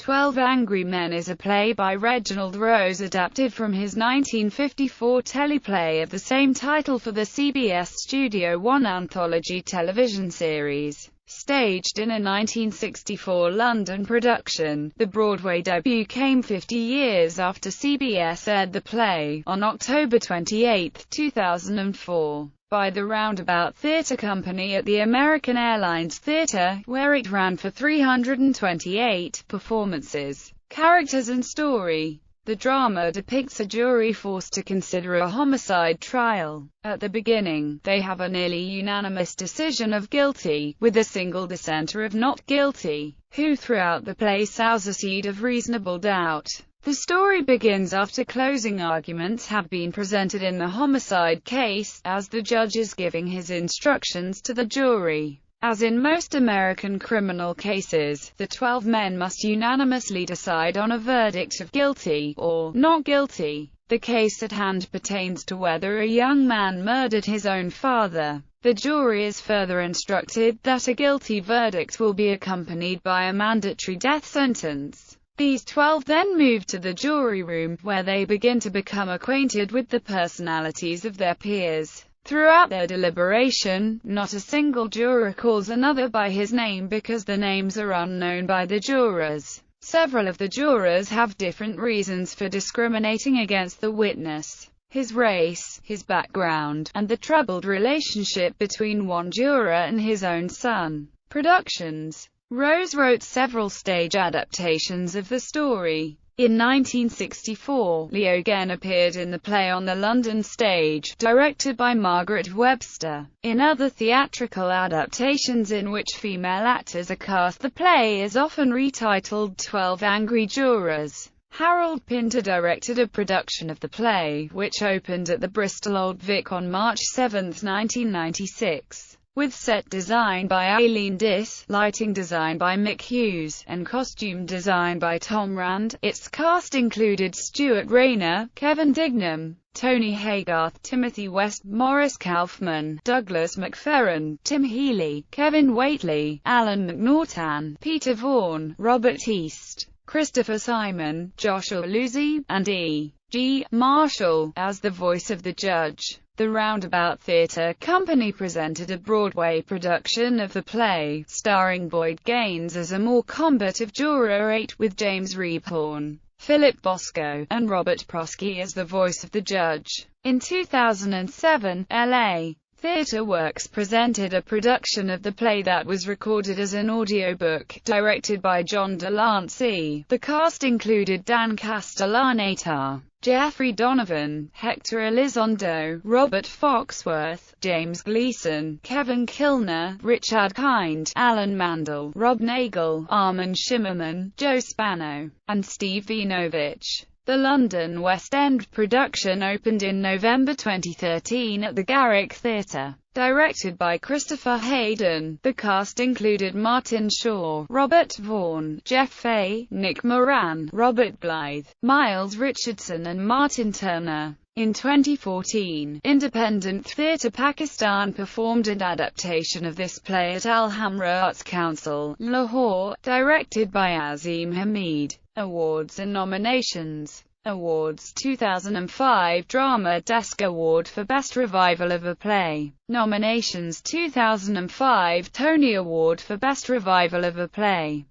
12 Angry Men is a play by Reginald Rose adapted from his 1954 teleplay of the same title for the CBS Studio One anthology television series. Staged in a 1964 London production, the Broadway debut came 50 years after CBS aired the play, on October 28, 2004, by the Roundabout Theatre Company at the American Airlines Theatre, where it ran for 328 performances. Characters and story. The drama depicts a jury forced to consider a homicide trial. At the beginning, they have a nearly unanimous decision of guilty, with a single dissenter of not guilty, who throughout the play sows a seed of reasonable doubt. The story begins after closing arguments have been presented in the homicide case, as the judge is giving his instructions to the jury. As in most American criminal cases, the 12 men must unanimously decide on a verdict of guilty or not guilty. The case at hand pertains to whether a young man murdered his own father. The jury is further instructed that a guilty verdict will be accompanied by a mandatory death sentence. These 12 then move to the jury room, where they begin to become acquainted with the personalities of their peers. Throughout their deliberation, not a single juror calls another by his name because the names are unknown by the jurors. Several of the jurors have different reasons for discriminating against the witness. His race, his background, and the troubled relationship between one juror and his own son. Productions. Rose wrote several stage adaptations of the story. In 1964, Leo Genn appeared in the play on the London stage, directed by Margaret Webster. In other theatrical adaptations in which female actors are cast, the play is often retitled 12 Angry Jurors. Harold Pinter directed a production of the play, which opened at the Bristol Old Vic on March 7, 1996. With set design by Aileen Diss, lighting design by Mick Hughes, and costume design by Tom Rand, its cast included Stuart Rayner, Kevin Dignam, Tony Haygarth, Timothy West, Maurice Kaufman, Douglas McFerrin, Tim Healy, Kevin Whately, Alan McNaughton, Peter Vaughan, Robert East, Christopher Simon, Joshua Luzzi, and E.G. Marshall, as the voice of the judge. The Roundabout Theatre Company presented a Broadway production of the play, starring Boyd Gaines as a more combative Juror 8, with James Rebhorn, Philip Bosco, and Robert Prosky as the voice of the judge. In 2007, LA Theatre Works presented a production of the play that was recorded as an audiobook, directed by John Delancey. The cast included Dan Castellaneta, Jeffrey Donovan, Hector Elizondo, Robert Foxworth, James Gleason, Kevin Kilner, Richard Kind, Alan Mandel, Rob Nagel, Armin Shimmerman, Joe Spano, and Steve Vinovich. The London West End production opened in November 2013 at the Garrick Theatre. Directed by Christopher Hayden, the cast included Martin Shaw, Robert Vaughan, Jeff Fay, Nick Moran, Robert Blythe, Miles Richardson and Martin Turner. In 2014, Independent Theatre Pakistan performed an adaptation of this play at Alhambra Arts Council, Lahore, directed by Azim Hamid. Awards and nominations. Awards: 2005 Drama Desk Award for Best Revival of a Play. Nominations: 2005 Tony Award for Best Revival of a Play.